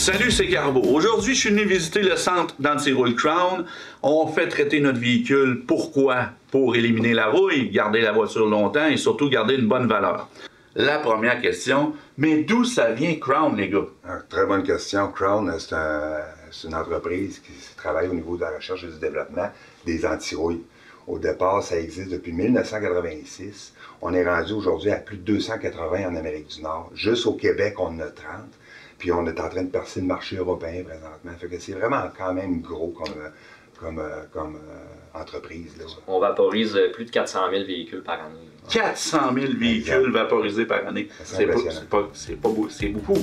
Salut, c'est Carbo. Aujourd'hui, je suis venu visiter le centre d'anti-rouille Crown. On fait traiter notre véhicule. Pourquoi? Pour éliminer la rouille, garder la voiture longtemps et surtout garder une bonne valeur. La première question, mais d'où ça vient Crown, les gars? Très bonne question. Crown, c'est une entreprise qui travaille au niveau de la recherche et du développement des anti-rouilles. Au départ, ça existe depuis 1986. On est rendu aujourd'hui à plus de 280 en Amérique du Nord. Juste au Québec, on en a 30. Puis on est en train de percer le marché européen présentement. Fait que c'est vraiment quand même gros comme entreprise. Là. On vaporise plus de 400 000 véhicules par année. 400 000 véhicules vaporisés par année. C'est beaucoup.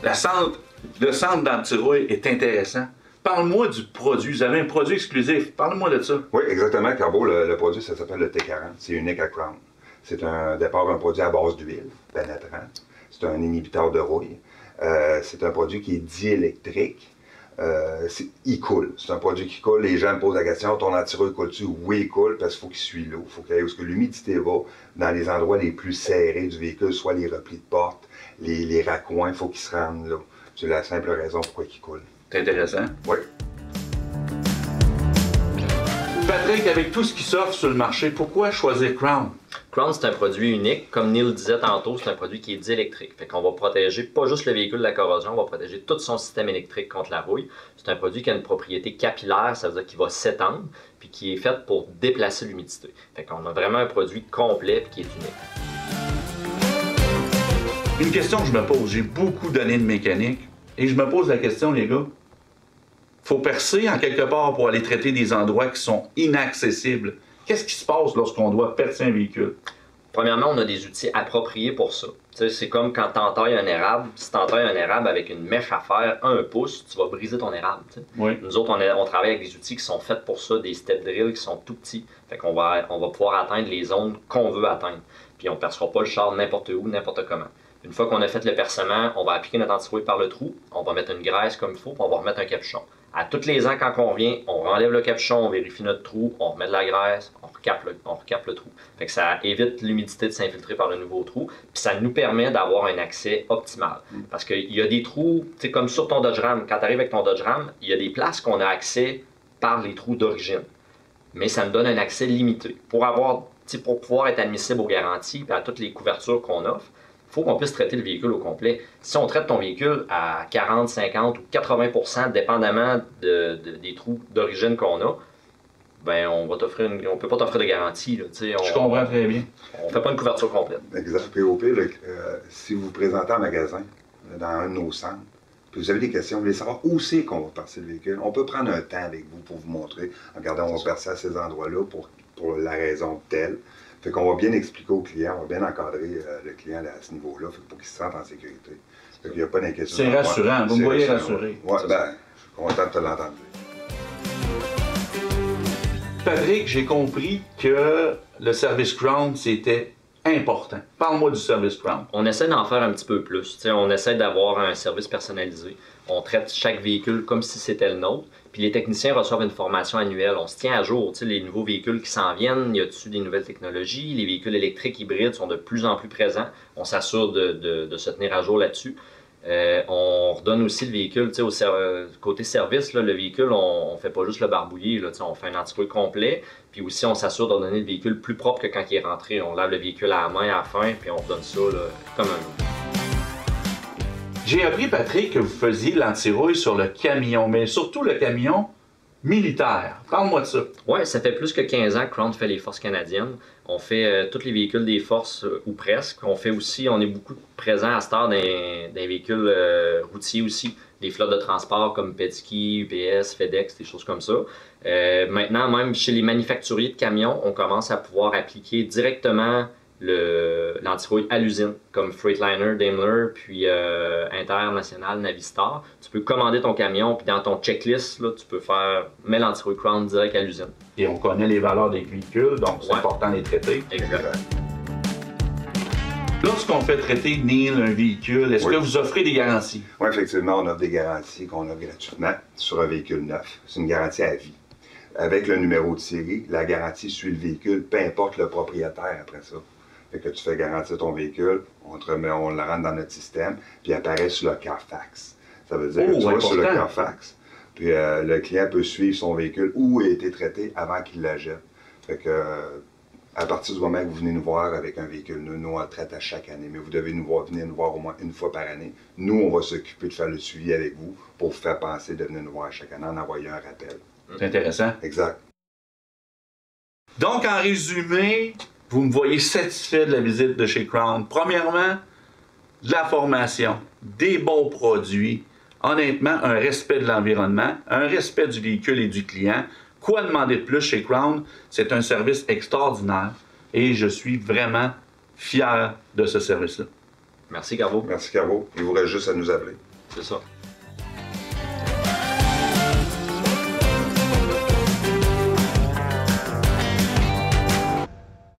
Le centre d'anti-rouille est intéressant. Parle-moi du produit. Vous avez un produit exclusif. Parle-moi de ça. Oui, exactement. Carbo, le produit, ça s'appelle le T40. C'est unique à Crown. C'est un produit à base d'huile pénétrant. C'est un inhibiteur de rouille. C'est un produit qui est diélectrique. Il coule. C'est un produit qui coule. Les gens me posent la question, ton anti-rouille coule-tu? Oui, il coule parce qu'il faut qu'il suit l'eau. Il faut qu'il aille où l'humidité va, dans les endroits les plus serrés du véhicule, soit les replis de porte, les raccoins, il faut qu'il se rende là. C'est la simple raison pourquoi il coule. C'est intéressant. Oui. Patrick, avec tout ce qui s'offre sur le marché, pourquoi choisir Crown? Crown, c'est un produit unique. Comme Neil disait tantôt, c'est un produit qui est diélectrique. Fait qu'on va protéger pas juste le véhicule de la corrosion, on va protéger tout son système électrique contre la rouille. C'est un produit qui a une propriété capillaire, ça veut dire qu'il va s'étendre, puis qui est fait pour déplacer l'humidité. Fait qu'on a vraiment un produit complet puis qui est unique. Une question que je me pose, j'ai beaucoup d'années de mécanique, et je me pose la question, les gars, faut percer en quelque part pour aller traiter des endroits qui sont inaccessibles. Qu'est-ce qui se passe lorsqu'on doit percer un véhicule? Premièrement, on a des outils appropriés pour ça. C'est comme quand tu entailles un érable. Si tu entailles un érable avec une mèche à fer 1 pouce, tu vas briser ton érable. Oui. Nous autres, on travaille avec des outils qui sont faits pour ça, des step drills qui sont tout petits. Fait qu'on va pouvoir atteindre les zones qu'on veut atteindre. Puis on ne percera pas le char n'importe où, n'importe comment. Une fois qu'on a fait le percement, on va appliquer notre anti-rouille par le trou, on va mettre une graisse comme il faut, puis on va remettre un capuchon. À tous les ans, quand on revient, on enlève le capuchon, on vérifie notre trou, on remet de la graisse, on recape le trou. Fait que ça évite l'humidité de s'infiltrer par le nouveau trou, puis ça nous permet d'avoir un accès optimal. Parce qu'il y a des trous, c'est comme sur ton Dodge Ram, quand tu arrives avec ton Dodge Ram, il y a des places qu'on a accès par les trous d'origine. Mais ça nous donne un accès limité. Pour pouvoir être admissible aux garanties et à toutes les couvertures qu'on offre, il faut qu'on puisse traiter le véhicule au complet. Si on traite ton véhicule à 40, 50 ou 80%, dépendamment des trous d'origine qu'on a, ben on peut pas t'offrir de garantie. Là, je comprends très bien. On fait pas une couverture complète. Exact. Puis au pire, si vous vous présentez en magasin, dans un de nos centres, puis vous avez des questions, vous voulez savoir où c'est qu'on va percer le véhicule, on peut prendre un temps avec vous pour vous montrer. Regardez, on va percer à ces endroits-là pour la raison telle. Fait qu'on va bien expliquer au client, on va bien encadrer le client à ce niveau-là pour qu'il se sente en sécurité. Fait qu'il n'y a pas d'inquiétude. C'est rassurant, vous me voyez rassuré. Oui, ben, je suis content de te l'entendre. Patrick, j'ai compris que le service Crown, c'était important. Parle-moi du service Crown. On essaie d'en faire un petit peu plus. On essaie d'avoir un service personnalisé. On traite chaque véhicule comme si c'était le nôtre. Puis les techniciens reçoivent une formation annuelle. On se tient à jour. Les nouveaux véhicules qui s'en viennent, y a-t-il des nouvelles technologies? Les véhicules électriques hybrides sont de plus en plus présents. On s'assure de se tenir à jour là-dessus. On redonne aussi le véhicule, côté service, là, le véhicule, on ne fait pas juste le barbouiller, là, on fait un anti-rouille complet, puis aussi on s'assure de donner le véhicule plus propre que quand il est rentré. On lave le véhicule à la main, à la fin, puis on redonne ça là, comme un... J'ai appris, Patrick, que vous faisiez l'anti-rouille sur le camion, mais surtout le camion militaire. Parle-moi de ça. Oui, ça fait plus que 15 ans que Crown fait les forces canadiennes. On fait tous les véhicules des forces, ou presque. On est beaucoup présents à cette heure dans des véhicules routiers aussi. Des flottes de transport comme Penske, UPS, FedEx, des choses comme ça. Maintenant, même chez les manufacturiers de camions, on commence à pouvoir appliquer directement l'anti-rouille à l'usine, comme Freightliner, Daimler, puis International, Navistar. Tu peux commander ton camion, puis dans ton checklist, là, tu peux mettre l'anti-rouille Crown direct à l'usine. Et on connaît les valeurs des véhicules, donc c'est important de les traiter. Exact. Lorsqu'on fait traiter, Neil, un véhicule, est-ce que vous offrez des garanties? Oui, effectivement, on offre des garanties qu'on offre gratuitement sur un véhicule neuf. C'est une garantie à vie. Avec le numéro de série, la garantie suit le véhicule, peu importe le propriétaire après ça. Fait que tu fais garantir ton véhicule, on le rentre dans notre système, puis il apparaît sur le Carfax. Ça veut dire que tu vas sur le Carfax, puis le client peut suivre son véhicule où il a été traité avant qu'il la jette. Fait que à partir du moment que vous venez nous voir avec un véhicule, nous on le traite à chaque année, mais vous devez venir nous voir au moins une fois par année. Nous, on va s'occuper de faire le suivi avec vous pour vous faire penser de venir nous voir chaque année en envoyant un rappel. C'est intéressant. Exact. Donc, en résumé, vous me voyez satisfait de la visite de chez Crown. Premièrement, de la formation, des bons produits, honnêtement, un respect de l'environnement, un respect du véhicule et du client. Quoi demander de plus chez Crown? C'est un service extraordinaire et je suis vraiment fier de ce service-là. Merci, Carbo. Merci, Carbo. Il vous reste juste à nous appeler. C'est ça.